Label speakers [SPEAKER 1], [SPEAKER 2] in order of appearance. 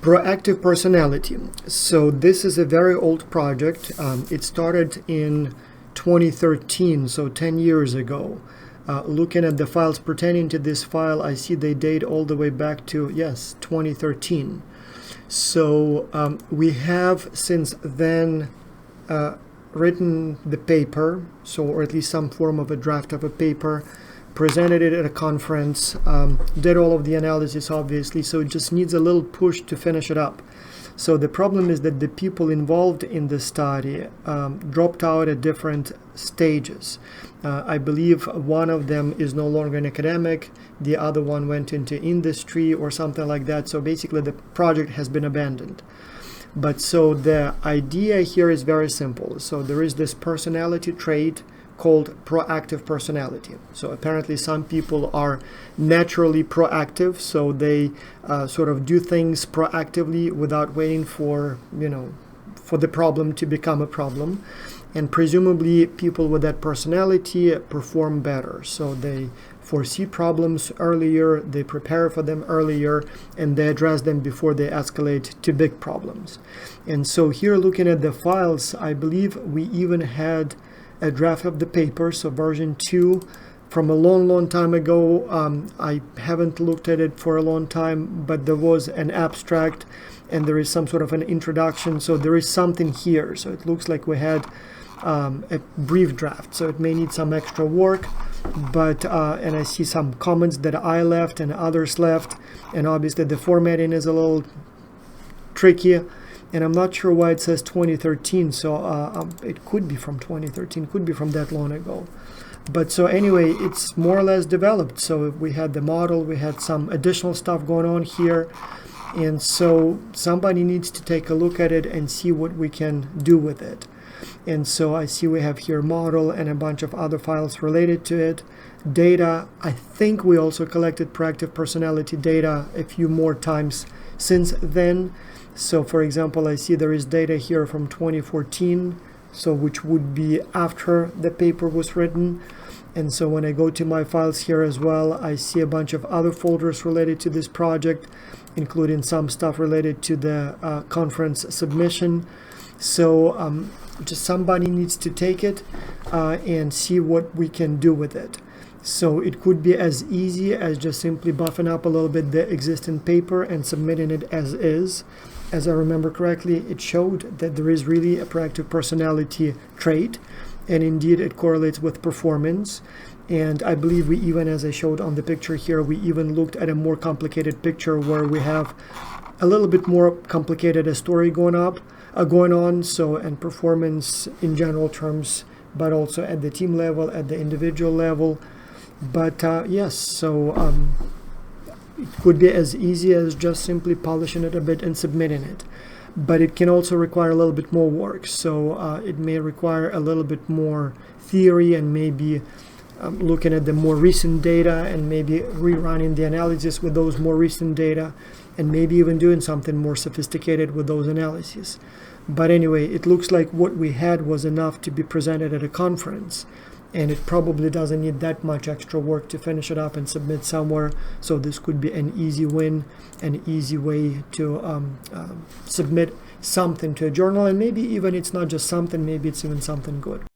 [SPEAKER 1] Proactive personality. So this is a very old project. It started in 2013, so 10 years ago. Looking at the files pertaining to this file, I see they date all the way back to, yes, 2013. So we have since then written the paper, or at least some form of a draft of a paper, presented it at a conference, did all of the analysis, obviously, so it just needs a little push to finish it up. So the problem is that the people involved in the study dropped out at different stages. I believe one of them is no longer an academic, the other one went into industry or something like that, so basically the project has been abandoned. But so the idea here is very simple. So there is this personality trait called proactive personality. So apparently some people are naturally proactive, so they sort of do things proactively without waiting for, for the problem to become a problem. And presumably people with that personality perform better. So they foresee problems earlier, they prepare for them earlier, and they address them before they escalate to big problems. And so here, looking at the files, I believe we even had a draft of the paper, so version 2 from a long time ago. I haven't looked at it for a long time, but there was an abstract and there is some sort of an introduction, so there is something here. So it looks like we had a brief draft, so it may need some extra work, but and I see some comments that I left and others left, and obviously the formatting is a little tricky. And I'm not sure why it says 2013, so it could be from 2013, could be from that long ago. But so anyway, it's more or less developed. So we had the model, we had some additional stuff going on here. And so somebody needs to take a look at it and see what we can do with it. And so I see we have here model and a bunch of other files related to it. Data, I think we also collected proactive personality data a few more times since then. So for example, I see there is data here from 2014, so which would be after the paper was written. And so when I go to my files here as well, I see a bunch of other folders related to this project, including some stuff related to the conference submission. So just somebody needs to take it and see what we can do with it. So it could be as easy as just simply buffing up a little bit the existing paper and submitting it as is. As I remember correctly, it showed that there is really a proactive personality trait, and indeed it correlates with performance. And I believe we even, as I showed on the picture here, we even looked at a more complicated picture where we have a little bit more complicated a story going on, so, and performance in general terms, but also at the team level, at the individual level. But yes, so it could be as easy as just simply polishing it a bit and submitting it. But it can also require a little bit more work. So it may require a little bit more theory and maybe looking at the more recent data and maybe rerunning the analysis with those more recent data and maybe even doing something more sophisticated with those analyses. But anyway, it looks like what we had was enough to be presented at a conference. And it probably doesn't need that much extra work to finish it up and submit somewhere. So this could be an easy win, an easy way to submit something to a journal. And maybe even it's not just something, maybe it's even something good.